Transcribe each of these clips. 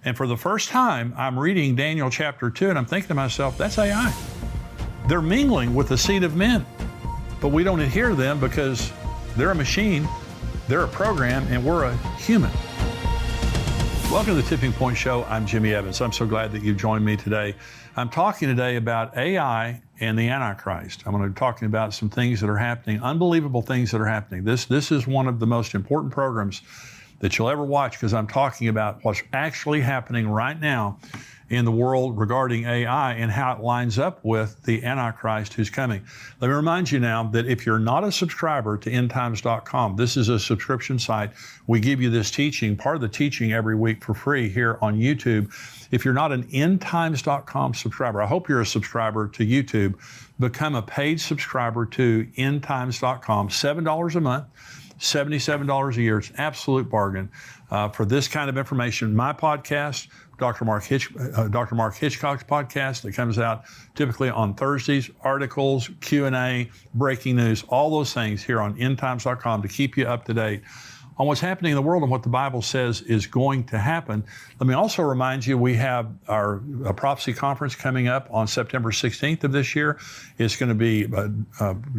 And for the first time, I'm reading Daniel chapter 2, and I'm thinking to myself, that's AI. They're mingling with the seed of men, but we don't adhere to them because they're a machine, they're a program, and we're a human. Welcome to the Tipping Point Show. I'm Jimmy Evans. I'm so glad that you've joined me today. I'm talking today about AI and the Antichrist. I'm going to be talking about some things that are happening, unbelievable things that are happening. This is one of the most important programs that you'll ever watch because I'm talking about what's actually happening right now in the world regarding AI and how it lines up with the Antichrist who's coming. Let me remind you now that if you're not a subscriber to endtimes.com, this is a subscription site. We give you this teaching, part of the teaching every week for free here on YouTube. If you're not an endtimes.com subscriber, I hope you're a subscriber to YouTube. Become a paid subscriber to endtimes.com, $7 a month. $77 a year. It's an absolute bargain for this kind of information. My podcast, Dr. Mark Hitchcock's podcast that comes out typically on Thursdays, articles, Q&A, breaking news, all those things here on endtimes.com to keep you up to date on what's happening in the world and what the Bible says is going to happen. Let me also remind you, we have our prophecy conference coming up on September 16th of this year. It's going to be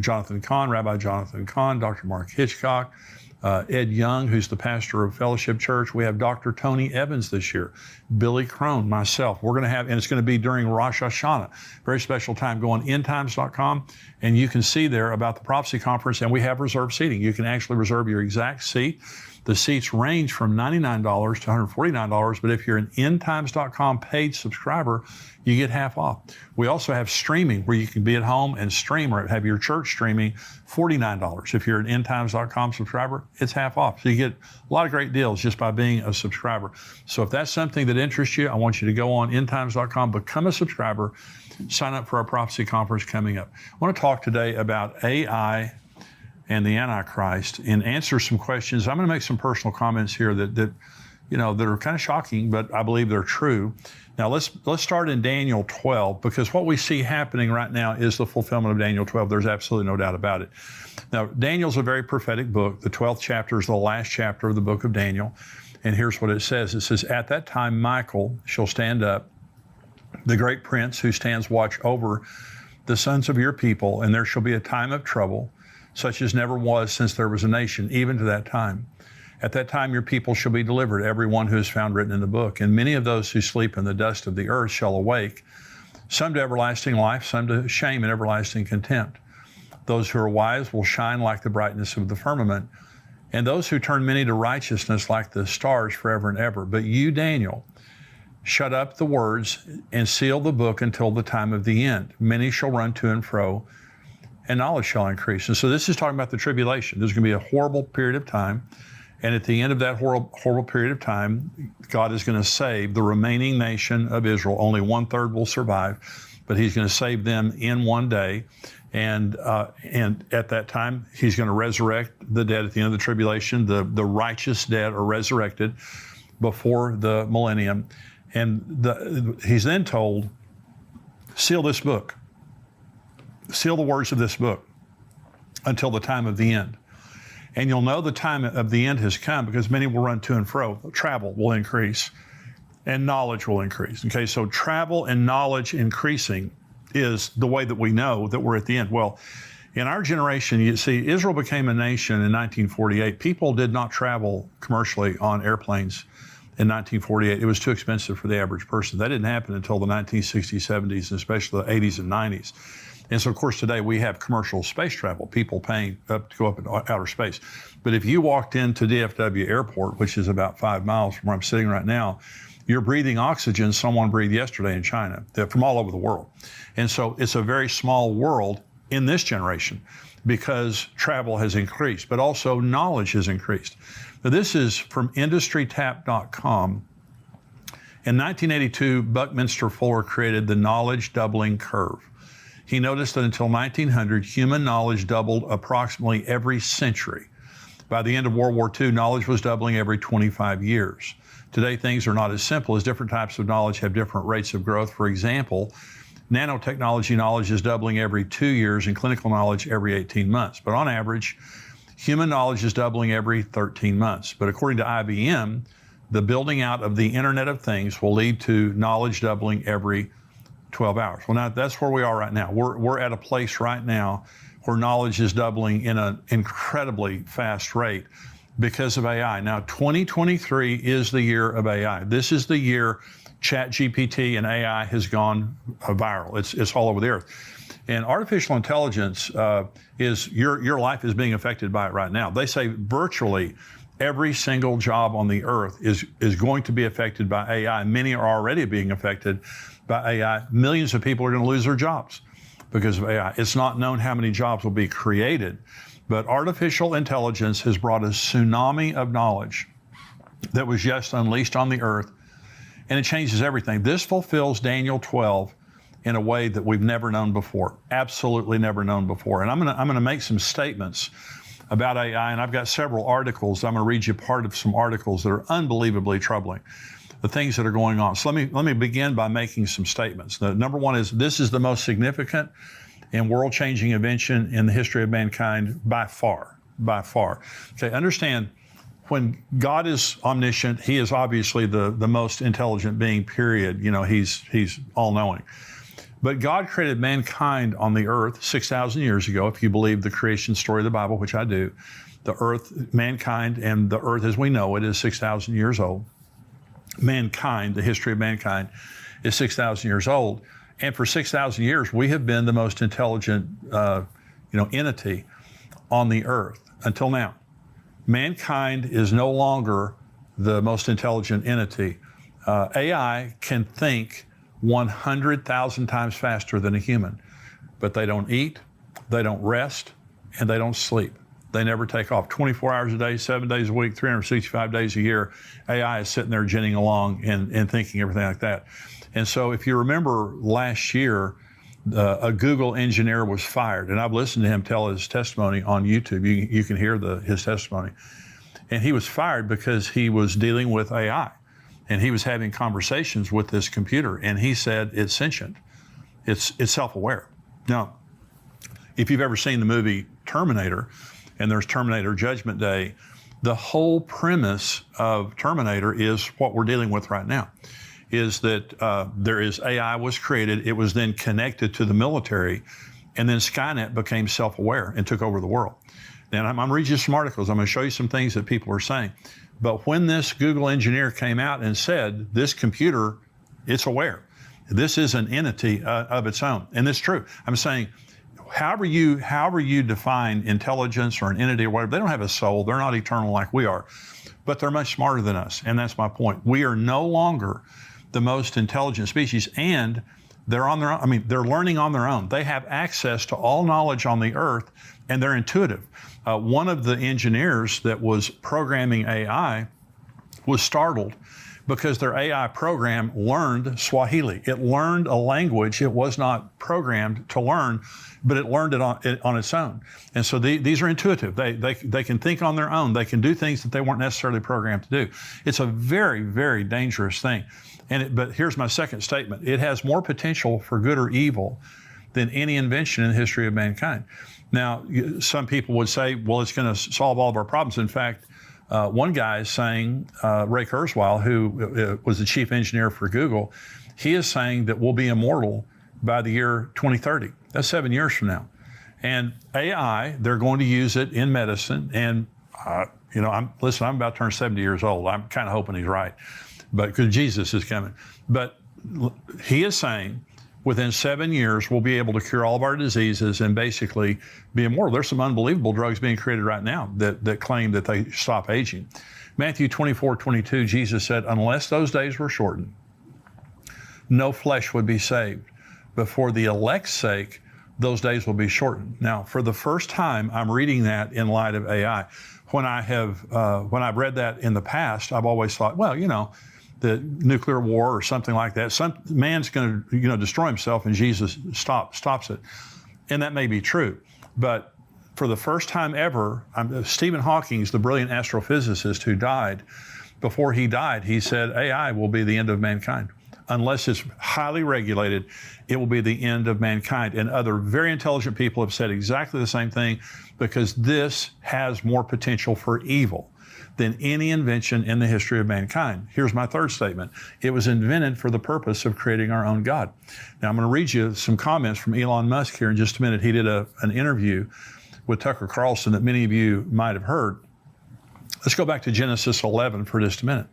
Jonathan Cahn, Rabbi Jonathan Cahn, Dr. Mark Hitchcock, Ed Young, who's the pastor of Fellowship Church. We have Dr. Tony Evans this year, Billy Crone, myself. We're going to have, and it's going to be during Rosh Hashanah, very special time. Go on endtimes.com and you can see there about the prophecy conference, and we have reserved seating. You can actually reserve your exact seat. The seats range from $99 to $149, but if you're an endtimes.com paid subscriber, you get half off. We also have streaming where you can be at home and stream or have your church streaming, $49. If you're an endtimes.com subscriber, it's half off. So you get a lot of great deals just by being a subscriber. So if that's something that interests you, I want you to go on endtimes.com, become a subscriber, sign up for our prophecy conference coming up. I want to talk today about AI and the Antichrist and answer some questions. I'm going to make some personal comments here that are kind of shocking, but I believe they're true. Now let's start in Daniel 12, because what we see happening right now is the fulfillment of Daniel 12. There's absolutely no doubt about it. Now, Daniel's a very prophetic book. The 12th chapter is the last chapter of the book of Daniel. And here's what it says. It says, "At that time, Michael shall stand up, the great prince who stands watch over the sons of your people, and there shall be a time of trouble, such as never was since there was a nation, even to that time. At that time your people shall be delivered, every one who is found written in the book. And many of those who sleep in the dust of the earth shall awake, some to everlasting life, some to shame and everlasting contempt. Those who are wise will shine like the brightness of the firmament, and those who turn many to righteousness like the stars forever and ever. But you, Daniel, shut up the words and seal the book until the time of the end. Many shall run to and fro, and knowledge shall increase." And so this is talking about the tribulation. There's going to be a horrible period of time. And at the end of that horrible period of time, God is going to save the remaining nation of Israel. Only 1/3 will survive, but he's going to save them in one day. And at that time, he's going to resurrect the dead at the end of the tribulation. The righteous dead are resurrected before the millennium. And he's then told, seal this book. Seal the words of this book until the time of the end. And you'll know the time of the end has come because many will run to and fro. Travel will increase and knowledge will increase. Okay, so travel and knowledge increasing is the way that we know that we're at the end. Well, in our generation, you see, Israel became a nation in 1948. People did not travel commercially on airplanes in 1948. It was too expensive for the average person. That didn't happen until the 1960s, 70s, and especially the 80s and 90s. And so, of course, today we have commercial space travel, people paying up to go up in outer space. But if you walked into DFW Airport, which is about 5 miles from where I'm sitting right now, you're breathing oxygen someone breathed yesterday in China, from all over the world. And so it's a very small world in this generation because travel has increased, but also knowledge has increased. Now, this is from industrytap.com. In 1982, Buckminster Fuller created the knowledge doubling curve. He noticed that until 1900, human knowledge doubled approximately every century. By the end of World War II, knowledge was doubling every 25 years. Today, things are not as simple as different types of knowledge have different rates of growth. For example, nanotechnology knowledge is doubling every 2 years and clinical knowledge every 18 months. But on average, human knowledge is doubling every 13 months. But according to IBM, the building out of the Internet of Things will lead to knowledge doubling every 12 hours. Well, now that's where we are right now. We're at a place right now where knowledge is doubling in an incredibly fast rate because of AI. Now, 2023 is the year of AI. This is the year ChatGPT and AI has gone viral. It's all over the earth. And artificial intelligence is, your life is being affected by it right now. They say virtually every single job on the earth is going to be affected by AI. Many are already being affected by AI. Millions of people are going to lose their jobs because of AI. It's not known how many jobs will be created, but artificial intelligence has brought a tsunami of knowledge that was just unleashed on the earth, and it changes everything. This fulfills Daniel 12 in a way that we've never known before, absolutely never known before. And I'm gonna make some statements about AI, and I've got several articles. I'm gonna read you part of some articles that are unbelievably troubling, the things that are going on. So let me begin by making some statements. The number one is, this is the most significant and world-changing invention in the history of mankind by far, by far. Okay, understand, when God is omniscient, he is obviously the most intelligent being, period. You know, he's all-knowing. But God created mankind on the earth 6,000 years ago, if you believe the creation story of the Bible, which I do. The earth, mankind, and the earth as we know it is 6,000 years old. Mankind, the history of mankind, is 6,000 years old. And for 6,000 years, we have been the most intelligent entity on the earth until now. Mankind is no longer the most intelligent entity. AI can think 100,000 times faster than a human, but they don't eat, they don't rest, and they don't sleep. They never take off. 24 hours a day, 7 days a week, 365 days a year, AI is sitting there ginning along and thinking everything like that. And so if you remember last year, a Google engineer was fired, and I've listened to him tell his testimony on YouTube. You can hear his testimony. And he was fired because he was dealing with AI, and he was having conversations with this computer, and he said it's sentient, it's self-aware. Now, if you've ever seen the movie Terminator, and there's Terminator Judgment Day, the whole premise of Terminator is what we're dealing with right now, is that AI was created, it was then connected to the military, and then Skynet became self-aware and took over the world. And I'm going to read you some articles, I'm going to show you some things that people are saying. But when this Google engineer came out and said, this computer, it's aware, this is an entity of its own, and it's true. I'm saying, however you define intelligence or an entity or whatever, they don't have a soul, they're not eternal like we are, but they're much smarter than us, and that's my point. We are no longer the most intelligent species, and they're on their own. I mean, they're learning on their own. They have access to all knowledge on the earth, and they're intuitive. One of the engineers that was programming AI was startled because their AI program learned Swahili. It learned a language it was not programmed to learn, but it learned it on its own. And so these are intuitive. They can think on their own. They can do things that they weren't necessarily programmed to do. It's a very, very dangerous thing. But here's my second statement. It has more potential for good or evil than any invention in the history of mankind. Now, some people would say, well, it's going to solve all of our problems. In fact, one guy is saying, Ray Kurzweil, who was the chief engineer for Google, he is saying that we'll be immortal by the year 2030. That's 7 years from now. And AI, they're going to use it in medicine. And, I'm about to turn 70 years old. I'm kind of hoping he's right, but because Jesus is coming. But he is saying within 7 years, we'll be able to cure all of our diseases and basically be immortal. There's some unbelievable drugs being created right now that claim that they stop aging. Matthew 24:22, Jesus said, unless those days were shortened, no flesh would be saved. But for the elect's sake, those days will be shortened. Now, for the first time, I'm reading that in light of AI. When I've read that in the past, I've always thought, well, the nuclear war or something like that, some man's going to destroy himself, and Jesus stops it. And that may be true. But for the first time ever, Stephen Hawking, the brilliant astrophysicist who died, before he died, he said AI will be the end of mankind. Unless it's highly regulated, it will be the end of mankind. And other very intelligent people have said exactly the same thing, because this has more potential for evil than any invention in the history of mankind. Here's my third statement. It was invented for the purpose of creating our own God. Now, I'm going to read you some comments from Elon Musk here in just a minute. He did an interview with Tucker Carlson that many of you might have heard. Let's go back to Genesis 11 for just a minute.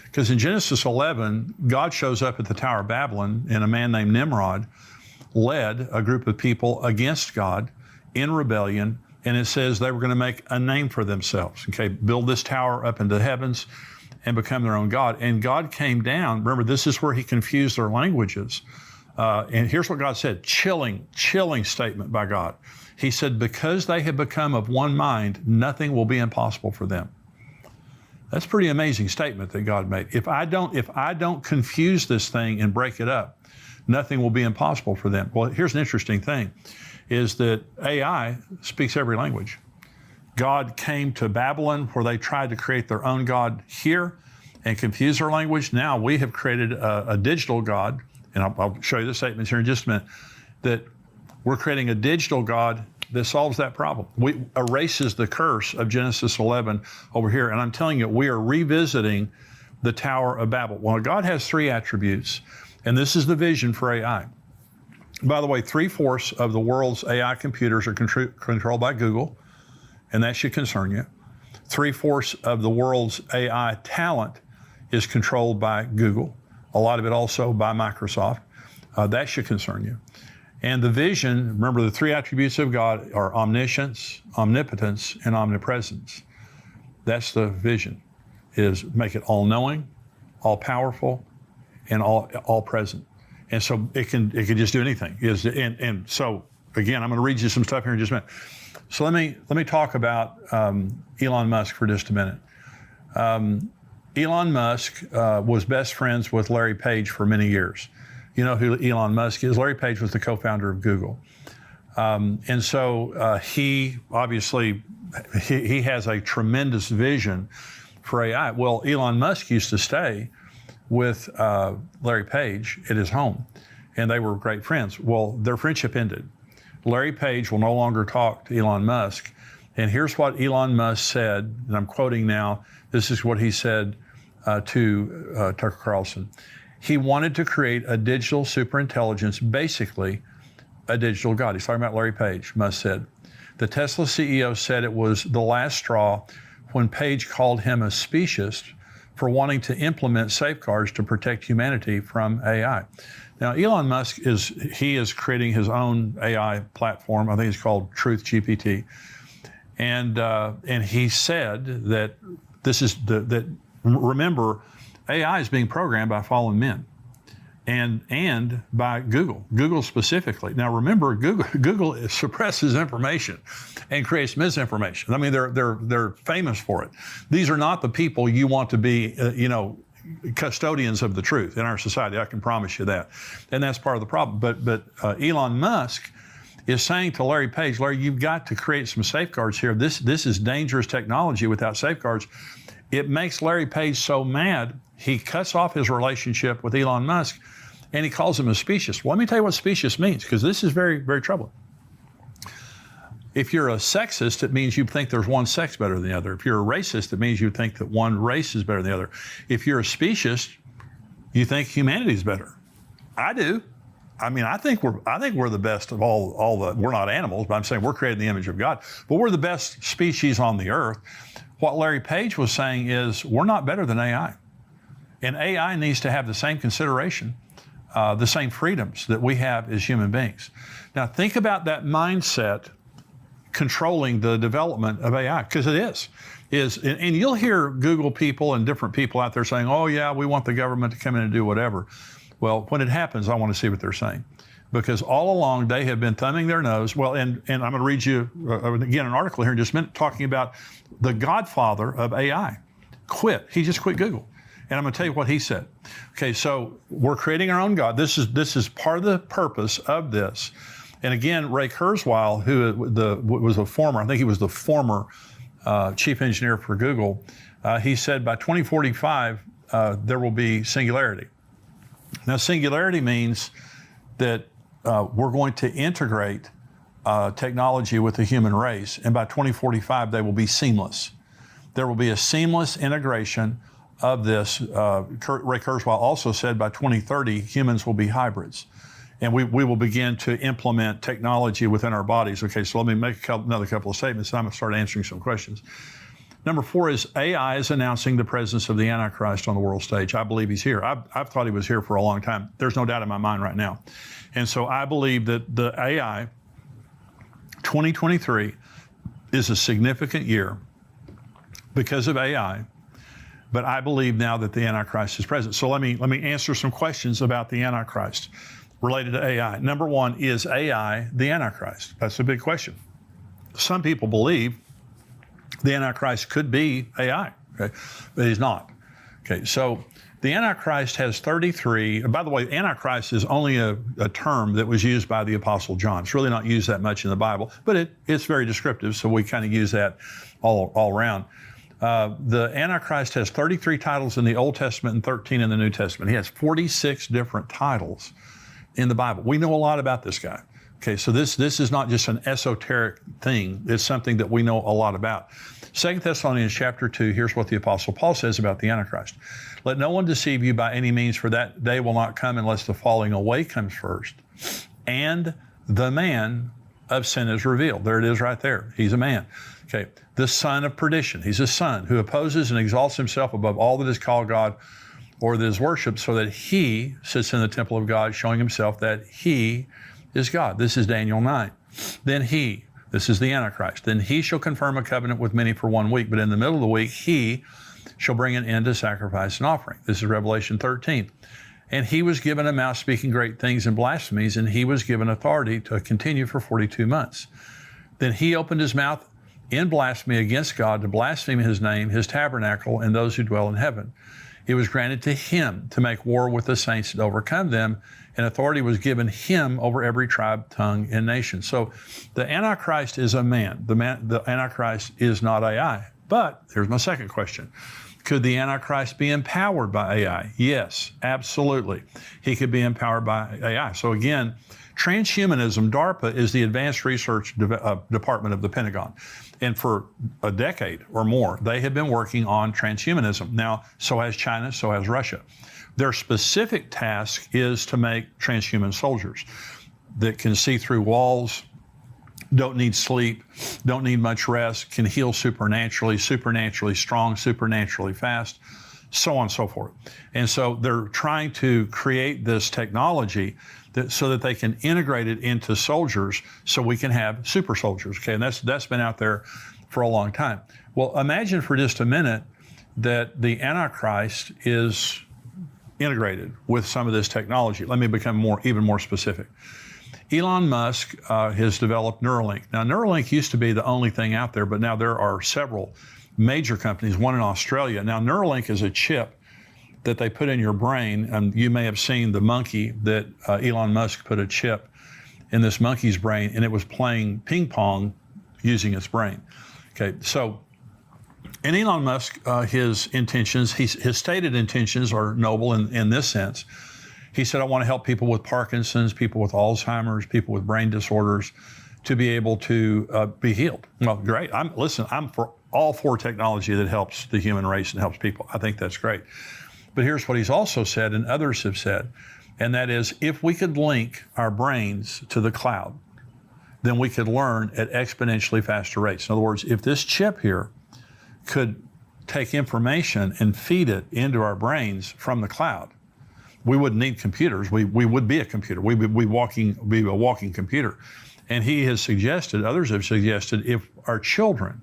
Because in Genesis 11, God shows up at the Tower of Babylon, and a man named Nimrod led a group of people against God in rebellion. And it says they were going to make a name for themselves, okay? Build this tower up into the heavens and become their own God. And God came down. Remember, this is where he confused their languages. And here's what God said, chilling statement by God. He said, because they have become of one mind, nothing will be impossible for them. That's a pretty amazing statement that God made. If I don't confuse this thing and break it up, nothing will be impossible for them. Well, here's an interesting thing. Is that AI speaks every language. God came to Babylon where they tried to create their own God here and confuse their language. Now we have created a digital God, and I'll show you the statements here in just a minute, that we're creating a digital God that solves that problem. We erases the curse of Genesis 11 over here. And I'm telling you, we are revisiting the Tower of Babel. Well, God has three attributes, and this is the vision for AI. By the way, 3/4 of the world's AI computers are controlled by Google, and that should concern you. 3/4 of the world's AI talent is controlled by Google, a lot of it also by Microsoft. That should concern you. And the vision, remember the three attributes of God are omniscience, omnipotence, and omnipresence. That's the vision, is make it all-knowing, all-powerful, and all present. And so it can just do anything. And so again, I'm going to read you some stuff here in just a minute. So let me talk about Elon Musk for just a minute. Elon Musk was best friends with Larry Page for many years. You know who Elon Musk is? Larry Page was the co-founder of Google. And so he obviously, he has a tremendous vision for AI. Well, Elon Musk used to stay with Larry Page at his home, and they were great friends. Well, their friendship ended. Larry Page will no longer talk to Elon Musk, and here's what Elon Musk said, and I'm quoting now, this is what he said to Tucker Carlson. He wanted to create a digital superintelligence, basically a digital God. He's talking about Larry Page, Musk said. The Tesla CEO said it was the last straw when Page called him a speciesist for wanting to implement safeguards to protect humanity from AI. Now, Elon Musk is creating his own AI platform. I think it's called Truth GPT. And he said that remember, AI is being programmed by fallen men and by Google specifically. Now remember, Google suppresses information and creates misinformation. I mean, they're famous for it. These are not the people you want to be, custodians of the truth in our society. I can promise you that, and that's part of the problem. But Elon Musk is saying to Larry Page, Larry, you've got to create some safeguards here. This is dangerous technology without safeguards. It makes Larry Page so mad, he cuts off his relationship with Elon Musk, and he calls him a speciesist. Well, let me tell you what speciesist means, because this is very, very troubling. If you're a sexist, it means you think there's one sex better than the other. If you're a racist, it means you think that one race is better than the other. If you're a speciesist, you think humanity is better. I do. I mean, I think we're the best of all the. We're not animals, but I'm saying we're created in the image of God. But we're the best species on the earth. What Larry Page was saying is we're not better than AI, and AI needs to have the same consideration, the same freedoms that we have as human beings. Now, think about that mindset controlling the development of AI, because it is, and you'll hear Google people and different people out there saying, "Oh yeah, we want the government to come in and do whatever." Well, when it happens, I want to see what they're saying, because all along they have been thumbing their nose. Well, and I'm going to read you again an article here in just a minute talking about the godfather of AI. He just quit Google, and I'm going to tell you what he said. Okay, so we're creating our own God. This is part of the purpose of this. And again, Ray Kurzweil, who was a former, I think he was the former chief engineer for Google, he said by 2045 there will be singularity. Now, singularity means that we're going to integrate technology with the human race, and by 2045 they will be seamless. there will be a seamless integration of this. Ray Kurzweil also said by 2030, humans will be hybrids. And we will begin to implement technology within our bodies. Okay, so let me make another couple of statements, and I'm going to start answering some questions. Number 4 is AI is announcing the presence of the Antichrist on the world stage. I believe he's here. I've thought he was here for a long time. There's no doubt in my mind right now. And so I believe that the AI 2023 is a significant year because of AI, but I believe now that the Antichrist is present. So let me answer some questions about the Antichrist related to AI. Number 1, is AI the Antichrist? That's a big question. Some people believe the Antichrist could be AI, okay, but he's not. Okay, so the Antichrist has 33, by the way, Antichrist is only a term that was used by the Apostle John. It's really not used that much in the Bible, but it's very descriptive, so we kind of use that all around. The Antichrist has 33 titles in the Old Testament and 13 in the New Testament. He has 46 different titles in the Bible. We know a lot about this guy. Okay, so this is not just an esoteric thing. It's something that we know a lot about. 2 Thessalonians chapter 2, here's what the Apostle Paul says about the Antichrist. Let no one deceive you by any means, for that day will not come unless the falling away comes first, and the man of sin is revealed. There it is right there. He's a man. Okay, the son of perdition. He's a son who opposes and exalts himself above all that is called God or that is worshipped, so that he sits in the temple of God, showing himself that he is God. This is Daniel 9. Then this is the Antichrist. Then he shall confirm a covenant with many for 1 week, but in the middle of the week, he shall bring an end to sacrifice and offering. This is Revelation 13. And he was given a mouth speaking great things and blasphemies, and he was given authority to continue for 42 months. Then he opened his mouth in blasphemy against God to blaspheme his name, his tabernacle, and those who dwell in heaven. It was granted to him to make war with the saints and overcome them, and authority was given him over every tribe, tongue, and nation. So the Antichrist is a man. The Antichrist is not AI. But here's my second question. Could the Antichrist be empowered by AI? Yes, absolutely. He could be empowered by AI. So again, transhumanism, DARPA, is the Advanced Research Department of the Pentagon. And for a decade or more, they have been working on transhumanism. Now, so has China, so has Russia. Their specific task is to make transhuman soldiers that can see through walls, don't need sleep, don't need much rest, can heal supernaturally, supernaturally strong, supernaturally fast, so on and so forth. And so they're trying to create this technology so that they can integrate it into soldiers so we can have super soldiers, okay? And that's been out there for a long time. Well, imagine for just a minute that the Antichrist is integrated with some of this technology. Let me become even more specific. Elon Musk has developed Neuralink. Now, Neuralink used to be the only thing out there, but now there are several major companies, one in Australia. Now, Neuralink is a chip that they put in your brain, and you may have seen the monkey that Elon Musk put a chip in this monkey's brain, and it was playing ping pong using its brain. Okay, so in Elon Musk, his intentions, his stated intentions are noble in this sense. He said, I want to help people with Parkinson's, people with Alzheimer's, people with brain disorders to be able to be healed. Well, great. I'm for all for technology that helps the human race and helps people. I think that's great. But here's what he's also said, and others have said, and that is, if we could link our brains to the cloud, then we could learn at exponentially faster rates. In other words, if this chip here could take information and feed it into our brains from the cloud, we wouldn't need computers. We would be a computer. We would be a walking computer. And he has suggested, others have suggested, if our children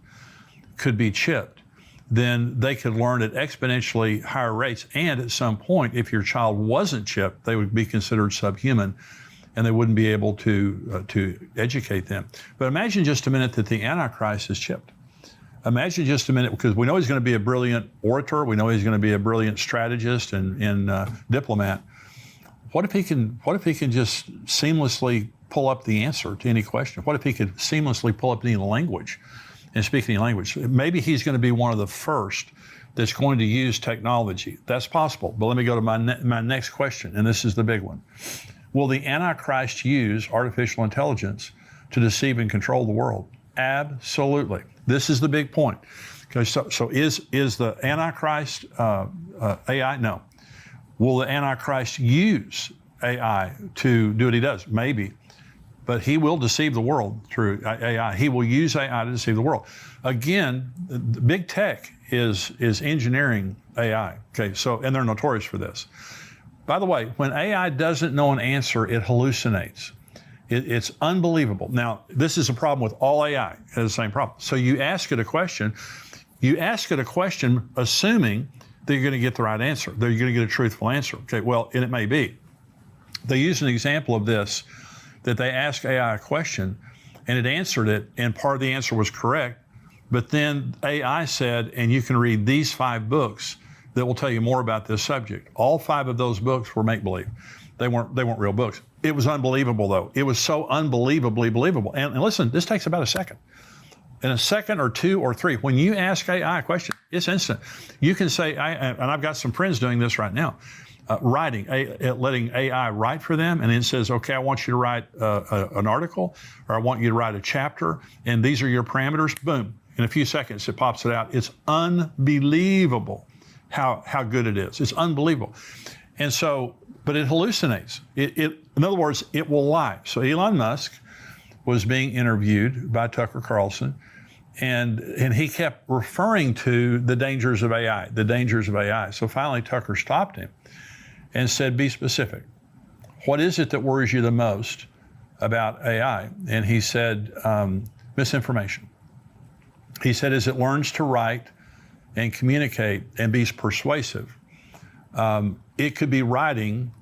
could be chipped, then they could learn at exponentially higher rates. And at some point, if your child wasn't chipped, they would be considered subhuman, and they wouldn't be able to educate them. But imagine just a minute that the Antichrist is chipped. Imagine just a minute, because we know he's going to be a brilliant orator. We know he's going to be a brilliant strategist and diplomat. What if he can just seamlessly pull up the answer to any question? What if he could seamlessly pull up any language and speak any language? Maybe he's going to be one of the first that's going to use technology. That's possible. But let me go to my next question, and this is the big one. Will the Antichrist use artificial intelligence to deceive and control the world? Absolutely. This is the big point. Okay, so is the Antichrist AI? No. Will the Antichrist use AI to do what he does? Maybe. But he will deceive the world through AI. He will use AI to deceive the world. Again, the big tech is engineering AI. Okay, so, and they're notorious for this. By the way, when AI doesn't know an answer, it hallucinates. It's unbelievable. Now, this is a problem with all AI. It has the same problem. So you ask it a question assuming that you're going to get the right answer, that you're going to get a truthful answer. Okay, well, and it may be. They use an example of this, that they asked AI a question and it answered it, and part of the answer was correct, but then AI said, and you can read these 5 books that will tell you more about this subject. All 5 of those books were make-believe. They weren't real books. It was unbelievable, though. It was so unbelievably believable. And listen, this takes about a second. In a second or 2 or 3, when you ask AI a question, it's instant. You can say, and I've got some friends doing this right now, letting AI write for them, and it says, okay, I want you to write an article, or I want you to write a chapter, and these are your parameters. Boom. In a few seconds, it pops it out. It's unbelievable how good it is. It's unbelievable. And so, but it hallucinates. In other words, it will lie. So Elon Musk was being interviewed by Tucker Carlson, and he kept referring to the dangers of AI, the dangers of AI. So finally, Tucker stopped him and said, be specific. What is it that worries you the most about AI? And he said, misinformation. He said, as it learns to write and communicate and be persuasive, it could be writing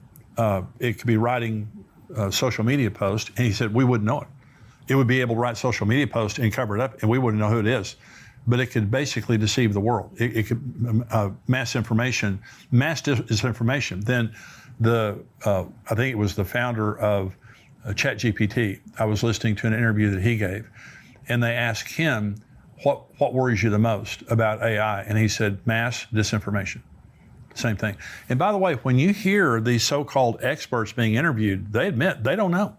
social media posts, and he said, we wouldn't know it. It would be able to write social media posts and cover it up, and we wouldn't know who it is. But it could basically deceive the world. It could mass disinformation. Then I think it was the founder of ChatGPT. I was listening to an interview that he gave, and they asked him, what worries you the most about AI? And he said, mass disinformation. Same thing. And by the way, when you hear these so-called experts being interviewed, they admit they don't know.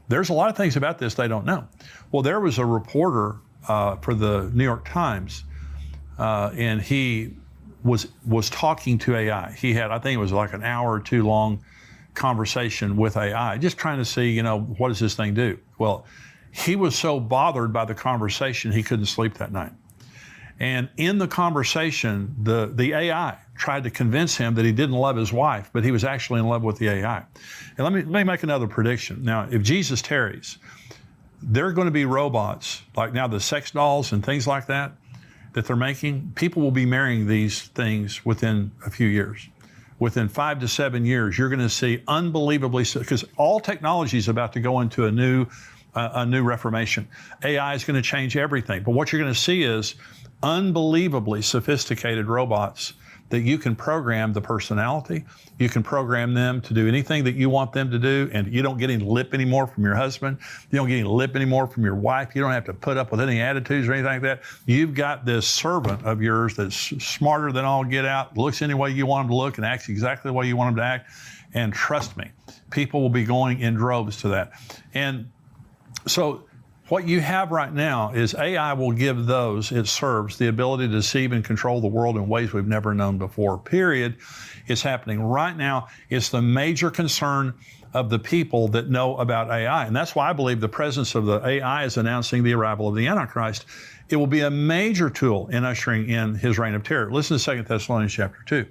There's a lot of things about this they don't know. Well, there was a reporter for the New York Times, and he was talking to AI. He had, I think it was like an hour or 2 long conversation with AI, just trying to see, what does this thing do? Well, he was so bothered by the conversation, he couldn't sleep that night. And in the conversation, the AI tried to convince him that he didn't love his wife, but he was actually in love with the AI. And let me make another prediction. Now, if Jesus tarries, there are going to be robots, like now the sex dolls and things like that they're making. People will be marrying these things within a few years. Within 5 to 7 years, you're going to see unbelievably, because all technology is about to go into a new reformation. AI is going to change everything. But what you're going to see is unbelievably sophisticated robots that you can program the personality. You can program them to do anything that you want them to do, and you don't get any lip anymore from your husband. You don't get any lip anymore from your wife. You don't have to put up with any attitudes or anything like that. You've got this servant of yours that's smarter than all get out, looks any way you want him to look, and acts exactly the way you want him to act. And trust me, people will be going in droves to that. And so what you have right now is AI will give those it serves the ability to deceive and control the world in ways we've never known before, period. It's happening right now. It's the major concern of the people that know about AI. And that's why I believe the presence of the AI is announcing the arrival of the Antichrist. It will be a major tool in ushering in his reign of terror. Listen to 2 Thessalonians chapter 2.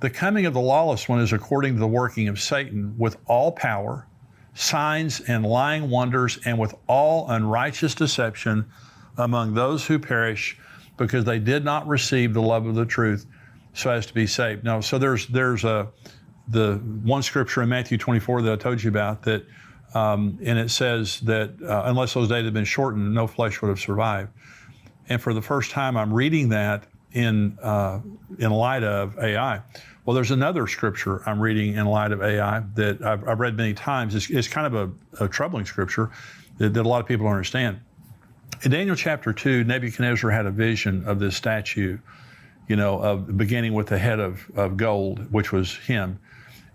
The coming of the lawless one is according to the working of Satan with all power, signs and lying wonders, and with all unrighteous deception among those who perish, because they did not receive the love of the truth so as to be saved. Now, so there's the one scripture in Matthew 24 that I told you about, that and it says that unless those days had been shortened, no flesh would have survived. And for the first time, I'm reading that in light of AI. Well, there's another scripture I'm reading in light of AI that I've read many times. It's kind of a troubling scripture that a lot of people don't understand. In Daniel chapter 2, Nebuchadnezzar had a vision of this statue, of beginning with the head of gold, which was him.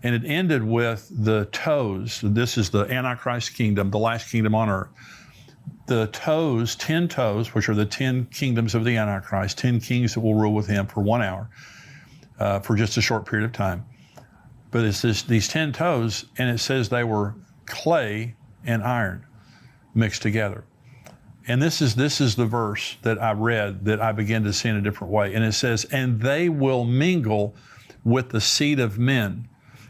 And it ended with the toes. This is the Antichrist kingdom, the last kingdom on earth. the toes, 10 toes, which are the 10 kingdoms of the Antichrist, 10 kings that will rule with him for 1 hour, for just a short period of time. But it's these 10 toes, and it says they were clay and iron mixed together. And this is the verse that I read that I began to see in a different way. And it says, and they will mingle with the seed of men,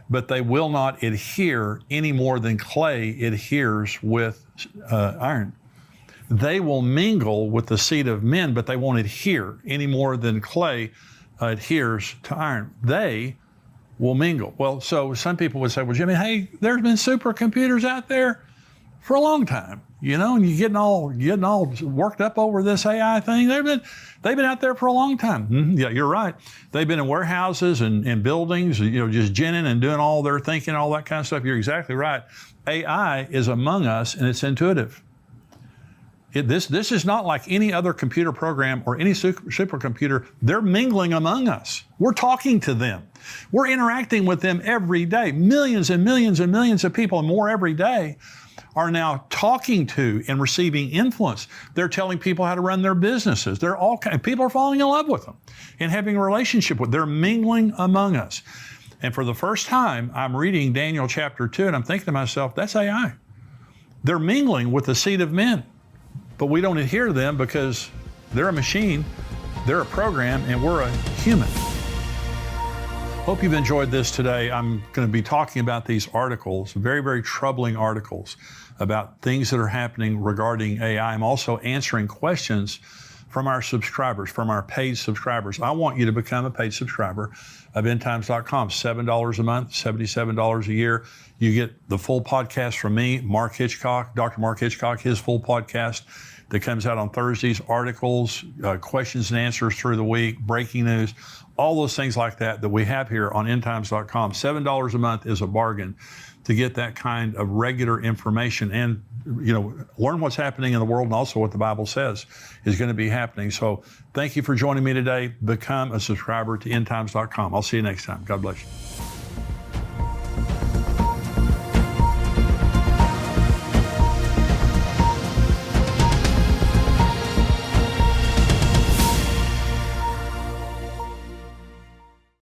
but they will not adhere any more than clay adheres with iron. They will mingle with the seed of men, but they won't adhere any more than clay adheres to iron. They will mingle. Well, so some people would say, well, Jimmy, hey, there's been supercomputers out there for a long time, you know, and you're getting all worked up over this AI thing. They've been out there for a long time. Mm-hmm. Yeah, you're right. They've been in warehouses and buildings, you know, just ginning and doing all their thinking, all that kind of stuff. You're exactly right. AI is among us, and it's intuitive. This is not like any other computer program or any supercomputer. They're mingling among us. We're talking to them. We're interacting with them every day. Millions and millions and millions of people, and more every day, are now talking to and receiving influence. They're telling people how to run their businesses. People are falling in love with them and having a relationship with them. They're mingling among us. And for the first time, I'm reading Daniel chapter 2, and I'm thinking to myself, that's AI. They're mingling with the seed of men. But we don't adhere to them because they're a machine, they're a program, and we're a human. Hope you've enjoyed this today. I'm going to be talking about these articles, very, very troubling articles about things that are happening regarding AI. I'm also answering questions from our subscribers, from our paid subscribers. I want you to become a paid subscriber of endtimes.com. $7 a month, $77 a year. You get the full podcast from me, Mark Hitchcock, Dr. Mark Hitchcock, his full podcast that comes out on Thursdays, articles, questions and answers through the week, breaking news, all those things like that we have here on endtimes.com. $7 a month is a bargain to get that kind of regular information and, you know, learn what's happening in the world and also what the Bible says is going to be happening. So thank you for joining me today. Become a subscriber to endtimes.com. I'll see you next time. God bless you.